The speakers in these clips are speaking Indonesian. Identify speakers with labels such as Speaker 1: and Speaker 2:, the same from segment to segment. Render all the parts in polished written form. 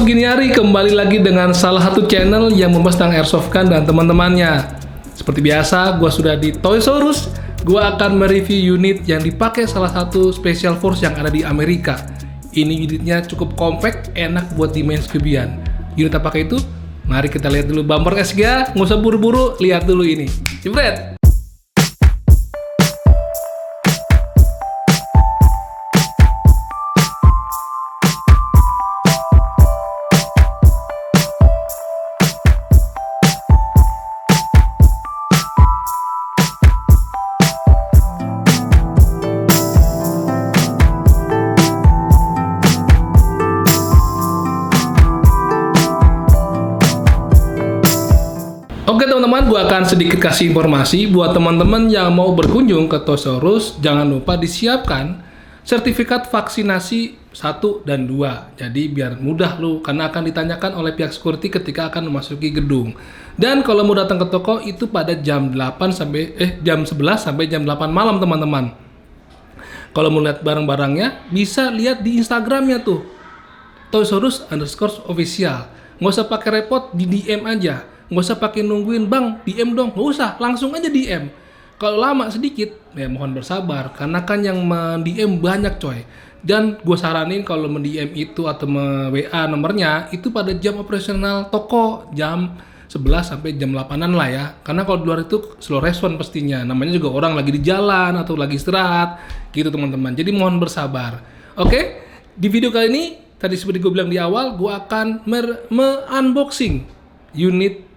Speaker 1: Sobat Giniari, kembali lagi dengan salah satu channel yang membahas tentang airsoft gun dan teman-temannya. Seperti biasa, gue sudah di Toys-R-Us. Gue akan mereview unit yang dipakai salah satu special force yang ada di Amerika. Ini unitnya cukup compact, enak buat di main scubian. Unit apa itu? Mari kita lihat dulu bumper SGA, nggak usah buru-buru, lihat dulu ini. Jebret! Oke teman-teman, gue akan sedikit kasih informasi buat teman-teman yang mau berkunjung ke Toys-R-Us. Jangan lupa disiapkan sertifikat vaksinasi 1 dan 2. Jadi biar mudah lu, karena akan ditanyakan oleh pihak security ketika akan memasuki gedung. Dan kalau mau datang ke toko itu pada jam 11 sampai jam 8 malam teman-teman. Kalau mau lihat barang-barangnya, bisa lihat di Instagramnya tuh, Toys-R-Us_official. Nggak usah pakai repot, di DM aja. Nggak usah pakai nungguin, bang, DM dong. Nggak usah, langsung aja DM. Kalau lama sedikit, ya mohon bersabar. Karena kan yang DM banyak coy. Dan gue saranin kalau DM itu atau WA nomornya, itu pada jam operasional toko. Jam 11 sampai jam 8-an lah ya. Karena kalau di luar itu slow respon pastinya. Namanya juga orang lagi di jalan atau lagi istirahat. Gitu teman-teman. Jadi mohon bersabar. Oke, di video kali ini, tadi seperti gue bilang di awal, gue akan unboxing unit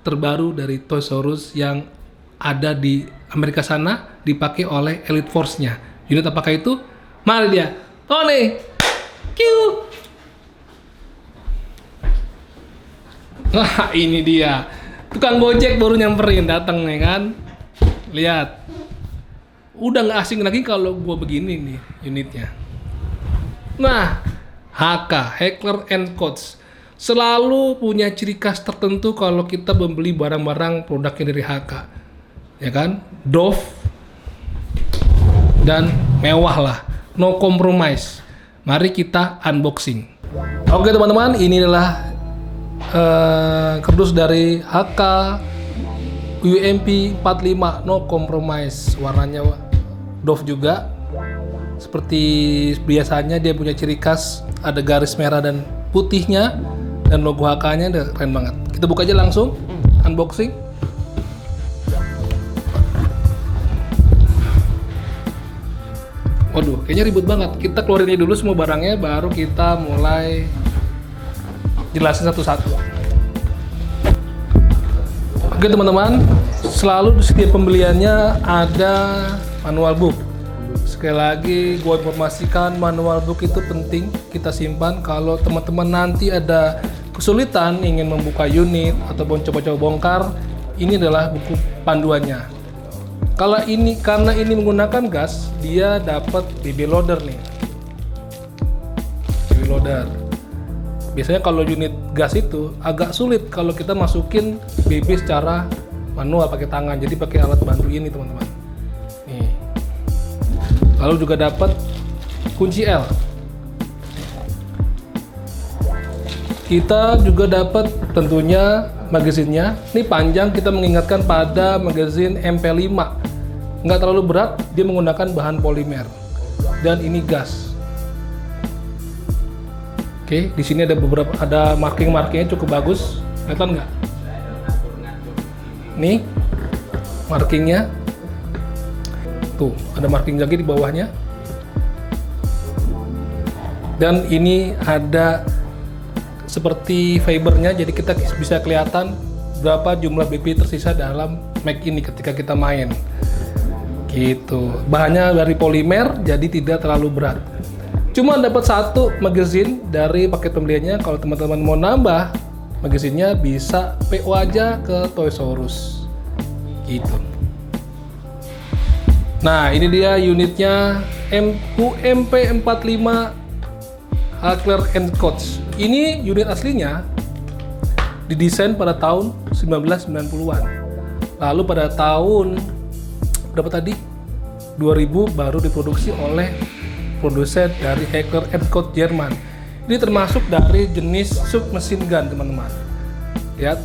Speaker 1: terbaru dari Toys-R-Us yang ada di Amerika sana, dipakai oleh Elite Force-nya. Unit apakah itu? Mari dia. Tony. Q. Wah, ini dia. Tukang Gojek baru nyamperin, datang nih kan. Lihat. Udah nggak asing lagi kalau gua begini nih unitnya. Nah, HK, Heckler & Koch. Selalu punya ciri khas tertentu kalau kita membeli barang-barang produknya dari HK, ya kan? Dove dan mewah lah, no compromise. Mari kita unboxing. Oke teman-teman, ini adalah kardus dari HK UMP 45 no compromise. Warnanya Dove juga. Seperti biasanya dia punya ciri khas, ada garis merah dan putihnya. Dan logo HK-nya udah keren banget. Kita buka aja langsung, unboxing. Waduh, kayaknya ribet banget. Kita keluarin dulu semua barangnya, baru kita mulai jelasin satu-satu. Oke teman-teman, selalu di setiap pembeliannya ada manual book. Sekali lagi, gue informasikan manual book itu penting kita simpan kalau teman-teman nanti ada kesulitan ingin membuka unit ataupun coba-coba bongkar, ini adalah buku panduannya. Kalau ini karena ini menggunakan gas, dia dapat BB loader nih. BB loader. Biasanya kalau unit gas itu agak sulit kalau kita masukin BB secara manual pakai tangan, jadi pakai alat bantu ini teman-teman. Nih. Lalu juga dapat kunci L. Kita juga dapat tentunya magazinnya. Ini panjang, kita mengingatkan pada magazin MP5. Nggak terlalu berat, dia menggunakan bahan polimer. Dan ini gas. Oke, di sini ada marking-markingnya cukup bagus. Kelihatan nggak? Nih, markingnya. Tuh, ada marking lagi di bawahnya. Dan ini ada seperti fibernya, jadi kita bisa kelihatan berapa jumlah BB tersisa dalam mag ini ketika kita main. Gitu. Bahannya dari polimer, jadi tidak terlalu berat. Cuma dapat satu magazine dari paket pembeliannya. Kalau teman-teman mau nambah magazinnya, bisa PO aja ke Toys-R-Us. Gitu. Nah, ini dia unitnya UMP 45 Heckler & Koch. Ini unit aslinya didesain pada tahun 1990-an. Lalu pada tahun berapa tadi? 2000 baru diproduksi oleh produsen dari Heckler & Koch Jerman. Ini termasuk dari jenis submachine gun, teman-teman. Lihat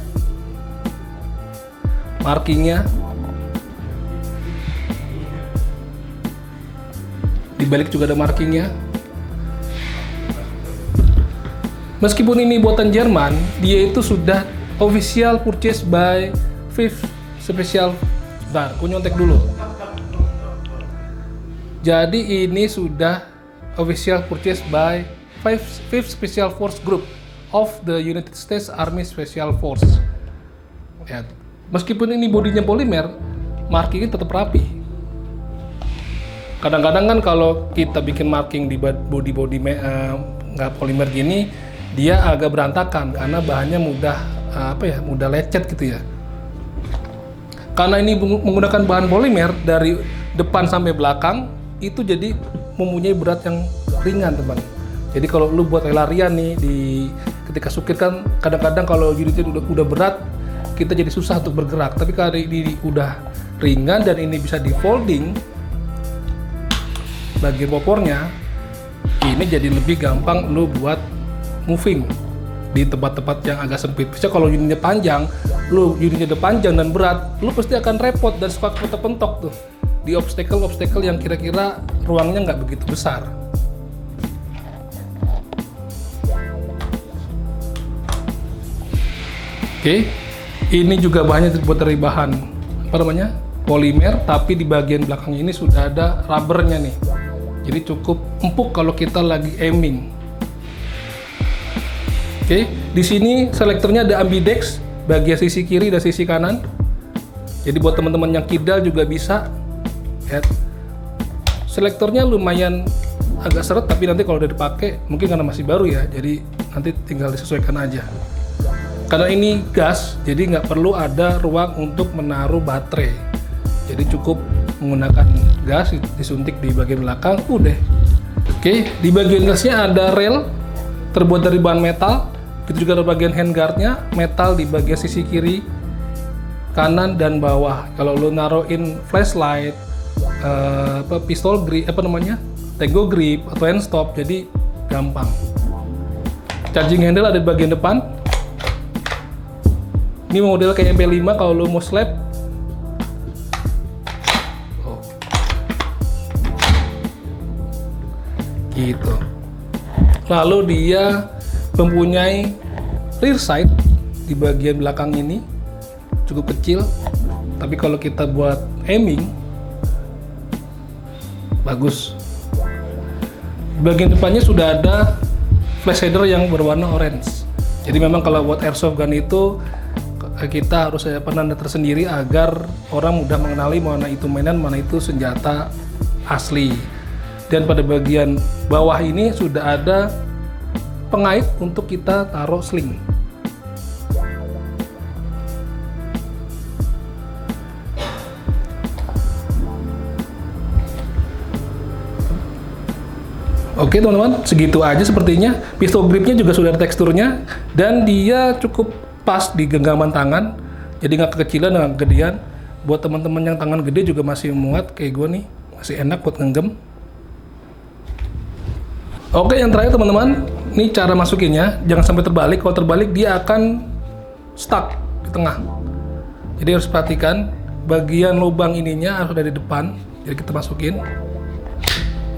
Speaker 1: markingnya. Di balik juga ada markingnya. Meskipun ini buatan Jerman, dia itu sudah official purchase by Fifth Special. Bentar, aku nyontek dulu. Jadi ini sudah official purchase by Fifth Special Force Group of the United States Army Special Force. Ya, meskipun ini bodinya polimer, markingnya tetap rapi. Kadang-kadang kan kalau kita bikin marking di body nggak polimer gini, dia agak berantakan karena bahannya mudah mudah lecet gitu ya. Karena ini menggunakan bahan polimer dari depan sampai belakang, itu jadi mempunyai berat yang ringan, teman. Jadi kalau lu buat larian nih ketika supir kan kadang-kadang kalau unitnya udah berat, kita jadi susah untuk bergerak. Tapi kalau ini udah ringan dan ini bisa di folding bagian popornya, ini jadi lebih gampang lu buat moving di tempat-tempat yang agak sempit. Bisa kalau unitnya panjang, unitnya udah panjang dan berat, lu pasti akan repot dan suka kepentok tuh di obstacle yang kira-kira ruangnya nggak begitu besar. Oke, ini juga bahannya terbuat dari bahan polimer, tapi di bagian belakang ini sudah ada rubbernya nih. Jadi cukup empuk kalau kita lagi aiming. Oke, di sini selektornya ada ambidex, bagian sisi kiri dan sisi kanan. Jadi buat teman-teman yang kidal juga bisa. Lihat, selektornya lumayan agak seret, tapi nanti kalau udah dipakai, mungkin karena masih baru ya, jadi nanti tinggal disesuaikan aja. Karena ini gas, jadi nggak perlu ada ruang untuk menaruh baterai. Jadi cukup menggunakan gas, disuntik di bagian belakang, udah. Oke, di bagian gasnya ada rel terbuat dari bahan metal. Itu juga ada bagian handguardnya, metal di bagian sisi kiri, kanan dan bawah. Kalau lo naruhin flashlight, pistol grip, tango grip atau hand stop, jadi gampang. Charging handle ada di bagian depan. Ini model kayak MP5 kalau lo mau slap. Gitu. Lalu dia mempunyai rear sight di bagian belakang ini cukup kecil, tapi kalau kita buat aiming bagus. Bagian depannya sudah ada flash shader yang berwarna orange. Jadi memang kalau buat airsoft gun itu kita harus ada penanda tersendiri agar orang mudah mengenali mana itu mainan, mana itu senjata asli. Dan pada bagian bawah ini sudah ada pengait untuk kita taruh sling. Oke teman-teman, segitu aja sepertinya. Pistol gripnya juga sudah ada teksturnya dan dia cukup pas di genggaman tangan. Jadi nggak kekecilan, nggak kegedean. Buat teman-teman yang tangan gede juga masih muat kayak gue nih, masih enak buat ngenggem. Oke, yang terakhir teman-teman, ini cara masukinnya, jangan sampai terbalik. Kalau terbalik dia akan stuck di tengah. Jadi harus perhatikan bagian lubang ininya harus dari depan. Jadi kita masukin.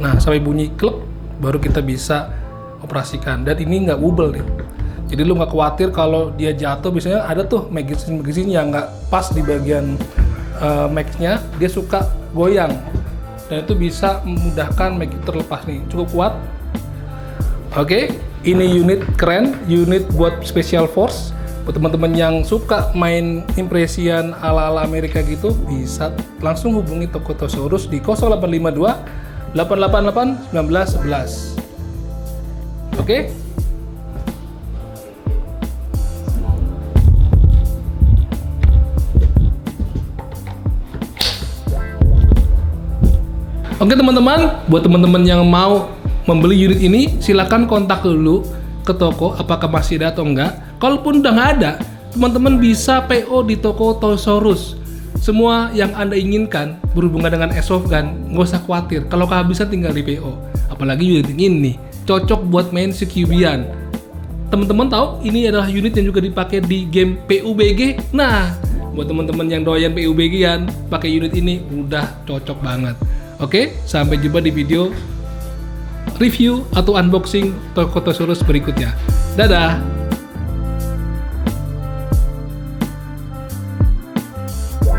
Speaker 1: Nah, sampai bunyi klek baru kita bisa operasikan. Dan ini nggak bubble nih. Jadi lu nggak khawatir kalau dia jatuh. Biasanya ada tuh magazine yang nggak pas di bagian mag-nya, dia suka goyang. Dan itu bisa memudahkan mag terlepas nih. Cukup kuat. Oke, ini unit keren, unit buat Special Force. Buat teman-teman yang suka main impresian ala-ala Amerika gitu, bisa langsung hubungi toko Tosaurus di 0852 888 1911. Oke? Oke teman-teman, buat teman-teman yang mau membeli unit ini, silakan kontak dulu ke toko apakah masih ada atau enggak. Kalaupun udah nggak ada, teman-teman bisa PO di toko Tosaurus. Semua yang Anda inginkan berhubungan dengan airsoft gun, nggak usah khawatir. Kalau kehabisan tinggal di PO. Apalagi unit ini, cocok buat main CQB-an. Teman-teman tahu ini adalah unit yang juga dipakai di game PUBG. Nah, buat teman-teman yang doyan PUBG-an, pakai unit ini udah cocok banget. Oke, sampai jumpa di video review atau unboxing Tokotosaurus berikutnya. Dadah!